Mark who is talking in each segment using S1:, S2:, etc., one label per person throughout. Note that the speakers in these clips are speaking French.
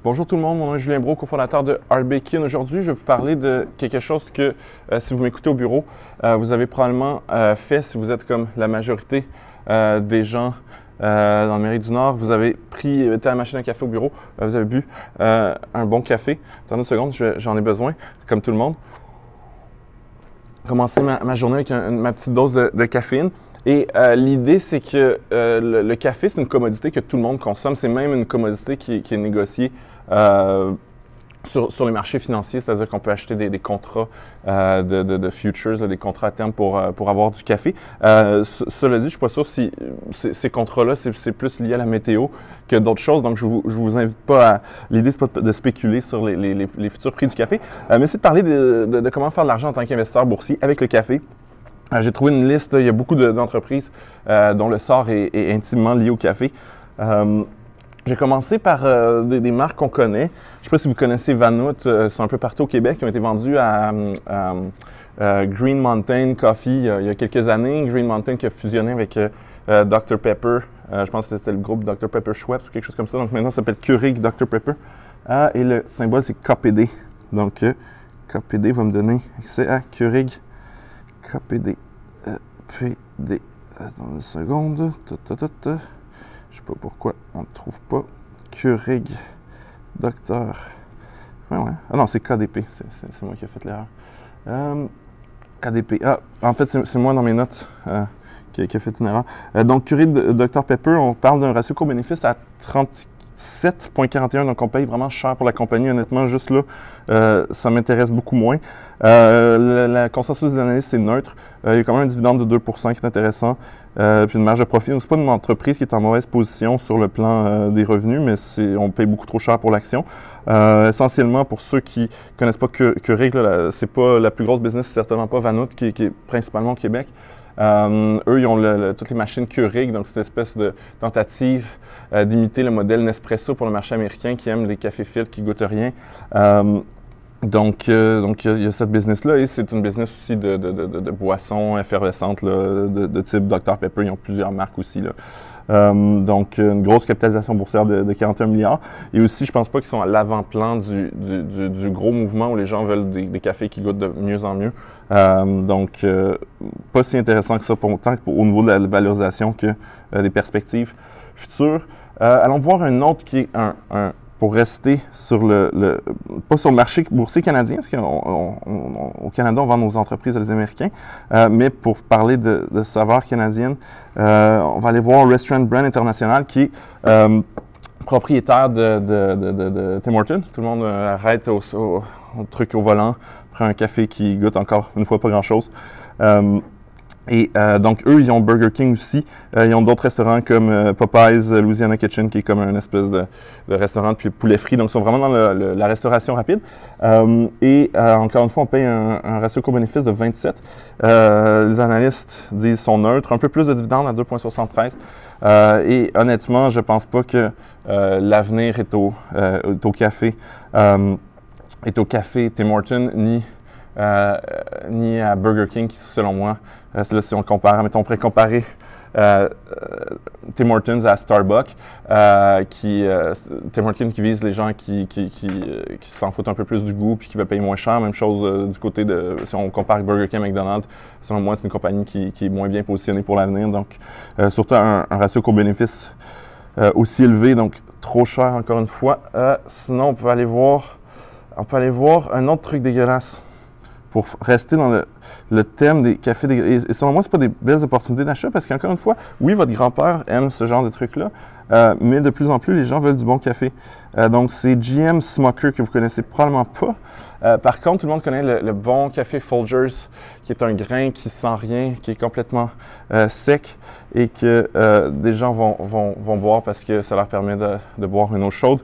S1: Bonjour tout le monde, mon nom est Julien Brault, cofondateur de Arbekin. Aujourd'hui, je vais vous parler de quelque chose que, si vous m'écoutez au bureau, vous avez probablement fait si vous êtes comme la majorité des gens dans l'Amérique du Nord. Vous avez été à la machine à café au bureau, vous avez bu un bon café. Attendez une seconde, j'en ai besoin, comme tout le monde. Commencer ma journée avec ma petite dose de caféine. Et l'idée, c'est que le café, c'est une commodité que tout le monde consomme. C'est même une commodité qui est négociée sur les marchés financiers, c'est-à-dire qu'on peut acheter des contrats de futures, des contrats à terme pour avoir du café. Cela dit, je ne suis pas sûr si ces contrats-là, c'est plus lié à la météo que d'autres choses. Donc, je vous invite pas à... L'idée, c'est pas de spéculer sur les futurs prix du café, mais c'est de parler de comment faire de l'argent en tant qu'investisseur boursier avec le café. J'ai trouvé une liste, il y a beaucoup d'entreprises dont le sort est intimement lié au café. J'ai commencé par des marques qu'on connaît. Je ne sais pas si vous connaissez Vanout, sont un peu partout au Québec, qui ont été vendus à Green Mountain Coffee il y a quelques années. Green Mountain qui a fusionné avec Dr Pepper. Je pense que c'était le groupe Dr Pepper Schweppes ou quelque chose comme ça. Donc maintenant, ça s'appelle Keurig Dr Pepper. Et le symbole, c'est KPD. Donc KPD va me donner accès à Keurig. KPD. PD. Attends une seconde. Je sais pas pourquoi on ne trouve pas. Keurig. Docteur. Ouais. Ah non, c'est KDP. C'est moi qui ai fait l'erreur. KDP. Ah, en fait, c'est moi dans mes notes qui a fait une erreur. Donc, Keurig Dr Pepper, on parle d'un ratio coût-bénéfice à 37,41. Donc, on paye vraiment cher pour la compagnie. Honnêtement, juste là, ça m'intéresse beaucoup moins. La consensus des analystes, c'est neutre. Il y a quand même un dividende de 2 qui est intéressant. Puis une marge de profit. Ce n'est pas une entreprise qui est en mauvaise position sur le plan des revenus, mais on paye beaucoup trop cher pour l'action. Essentiellement, pour ceux qui ne connaissent pas Keurig, ce n'est pas la plus grosse business, c'est certainement pas Vanout, qui est principalement au Québec. Eux, ils ont toutes les machines Keurig, donc c'est une espèce de tentative d'imiter le modèle Nespresso pour le marché américain qui aime les cafés filtres qui goûtent rien. Donc, il y a cette business-là et c'est une business aussi de boissons effervescentes là, de type Dr Pepper. Ils ont plusieurs marques aussi. Là. Donc, une grosse capitalisation boursière de 41 milliards. Et aussi, je pense pas qu'ils sont à l'avant-plan du gros mouvement où les gens veulent des cafés qui goûtent de mieux en mieux. Donc, pas si intéressant que ça pour autant au niveau de la valorisation que des perspectives futures. Allons voir un autre qui est pour rester sur pas sur le marché boursier canadien, parce qu'au Canada, on vend nos entreprises à les Américains, mais pour parler de saveurs canadiennes, on va aller voir Restaurant Brand International, qui est propriétaire de Tim Hortons. Tout le monde arrête au truc au volant, prend un café qui goûte encore une fois pas grand-chose. Donc, eux, ils ont Burger King aussi. Ils ont d'autres restaurants comme Popeyes, Louisiana Kitchen, qui est comme une espèce de restaurant, puis poulet frit. Donc, ils sont vraiment dans la restauration rapide. Encore une fois, on paye un ratio coût-bénéfice de 27. Les analystes disent sont neutres. Un peu plus de dividendes à 2,73. Et honnêtement, je pense pas que l'avenir est au café. Est au café Tim Hortons, ni à Burger King, qui, selon moi, là, si on compare, mettons, on pourrait comparer Tim Hortons à Starbucks, Tim Hortons qui vise les gens qui s'en foutent un peu plus du goût puis qui veulent payer moins cher. Même chose du côté si on compare Burger King à McDonald's, selon moi, c'est une compagnie qui est moins bien positionnée pour l'avenir. Donc, surtout un ratio coût-bénéfice aussi élevé, donc trop cher encore une fois. Sinon, on peut aller voir un autre truc dégueulasse. Pour rester dans le thème des cafés dégueulasses. Et selon moi, ce n'est pas des belles opportunités d'achat parce qu'encore une fois, oui, votre grand-père aime ce genre de trucs-là, mais de plus en plus, les gens veulent du bon café. Donc, c'est GM Smucker que vous ne connaissez probablement pas. Par contre, tout le monde connaît le bon café Folgers, qui est un grain qui ne sent rien, qui est complètement sec et que des gens vont boire parce que ça leur permet de boire une eau chaude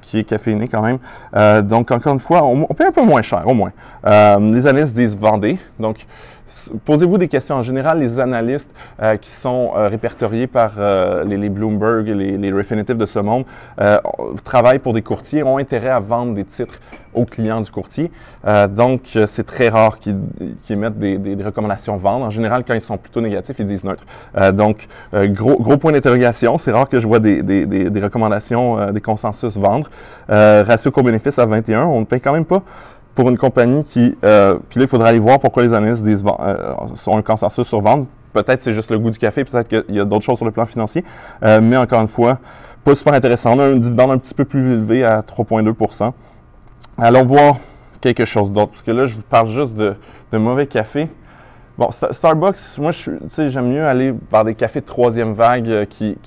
S1: qui est caféinée quand même. Donc, encore une fois, on paye un peu moins cher, au moins. Les analystes disent vendez. Donc, Posez-vous des questions. En général, les analystes qui sont répertoriés par les Bloomberg et les Refinitiv de ce monde travaillent pour des courtiers, ont intérêt à vendre des titres aux clients du courtier. Donc, c'est très rare qu'ils émettent des recommandations vendre. En général, quand ils sont plutôt négatifs, ils disent neutre. Donc, gros point d'interrogation. C'est rare que je vois des recommandations, des consensus vendre. Ratio coût-bénéfice à 21. On ne paye quand même pas pour une compagnie qui... puis là, il faudra aller voir pourquoi les analystes disent sont un consensus sur vendre. Peut-être c'est juste le goût du café, peut-être qu'il y a d'autres choses sur le plan financier. Mais encore une fois, pas super intéressant. On a un dividende un petit peu plus élevé à 3,2 %. Allons voir quelque chose d'autre, parce que là, je vous parle juste de mauvais café. Bon, Starbucks, moi, j'aime mieux aller vers des cafés de troisième vague qui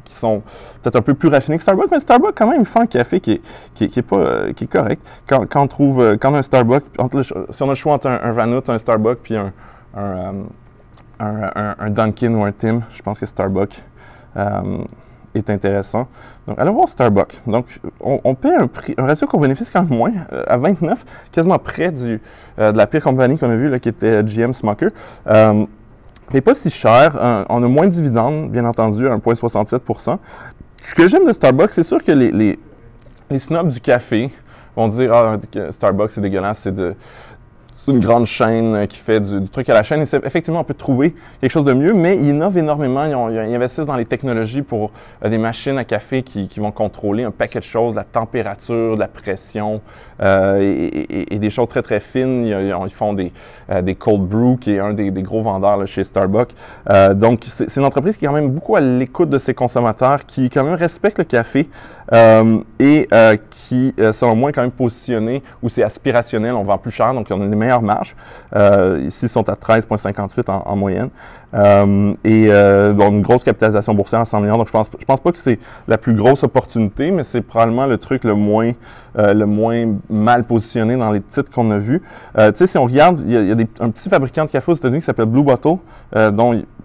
S1: sont peut-être un peu plus raffinés que Starbucks, mais Starbucks, quand même, il fait un café qui est correct. Quand on a un Starbucks, si on a le choix entre un Vanut, un Starbucks, puis un Dunkin' ou un Tim, je pense que Starbucks est intéressant. Donc, allons voir Starbucks. Donc, on paie un ratio coût-bénéfice quand même moins, à 29, quasiment près de la pire compagnie qu'on a vue, là, qui était GM Smucker. Mais pas si cher. On a moins de dividendes, bien entendu, à 1,67 %. Ce que j'aime de Starbucks, c'est sûr que les snobs du café vont dire « Ah, Starbucks, c'est dégueulasse, c'est une grande chaîne qui fait du truc à la chaîne. » Et effectivement, on peut trouver quelque chose de mieux, mais ils innovent énormément. Ils investissent dans les technologies pour des machines à café qui vont contrôler un paquet de choses, la température, la pression et des choses très, très fines. Ils font des cold brew, qui est un des gros vendeurs là, chez Starbucks. Donc, c'est une entreprise qui est quand même beaucoup à l'écoute de ses consommateurs, qui quand même respecte le café et qui, selon moi, est quand même positionné où c'est aspirationnel, on vend plus cher, donc on a des meilleures marges. Ici, ils sont à 13,58 en moyenne. Donc, une grosse capitalisation boursière à 100 millions. Donc, je pense pas que c'est la plus grosse opportunité, mais c'est probablement le truc le moins mal positionné dans les titres qu'on a vus. Tu sais, si on regarde, il y a un petit fabricant de café aux États-Unis qui s'appelle Blue Bottle,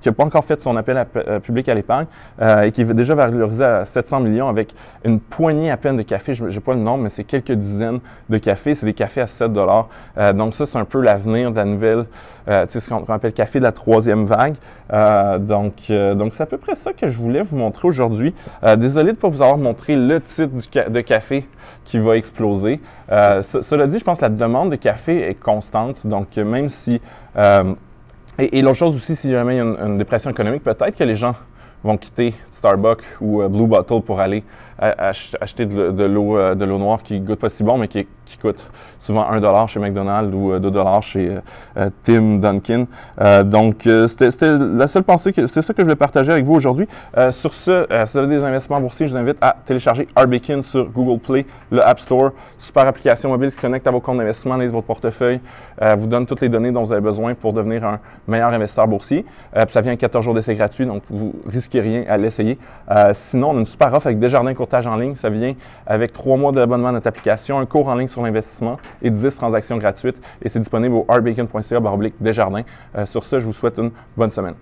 S1: qui n'a pas encore fait son appel public à l'épargne et qui est déjà valorisé à 700 millions avec une poignée à peine de café. Je n'ai pas le nombre, mais c'est quelques dizaines de cafés. C'est des cafés à 7 $. Donc ça, c'est un peu l'avenir de la nouvelle, tu sais, ce qu'on appelle café de la troisième vague. Donc c'est à peu près ça que je voulais vous montrer aujourd'hui. Désolé de ne pas vous avoir montré le titre de café qui va exploser. Cela dit, je pense que la demande de café est constante. Donc même si... Et l'autre chose aussi, si jamais il y a une dépression économique, peut-être que les gens vont quitter Starbucks ou Blue Bottle pour aller acheter de l'eau noire qui goûte pas si bon, mais qui coûte souvent 1 $ chez McDonald's ou 2 $ chez Tim Dunkin. Donc, c'était la seule pensée, c'est ça que je voulais partager avec vous aujourd'hui. Sur ce, si vous avez des investissements boursiers, je vous invite à télécharger Arbekin sur Google Play, le App Store. Super application mobile qui connecte à vos comptes d'investissement, analyse votre portefeuille, vous donne toutes les données dont vous avez besoin pour devenir un meilleur investisseur boursier. Puis ça vient à 14 jours d'essai gratuit, donc vous risquez rien à l'essayer. Sinon, on a une super offre avec Desjardins Courtage en ligne. Ça vient avec 3 mois d'abonnement à notre application, un cours en ligne sur l'investissement et 10 transactions gratuites. Et c'est disponible au arbacon.ca/Desjardins. Sur ce, je vous souhaite une bonne semaine.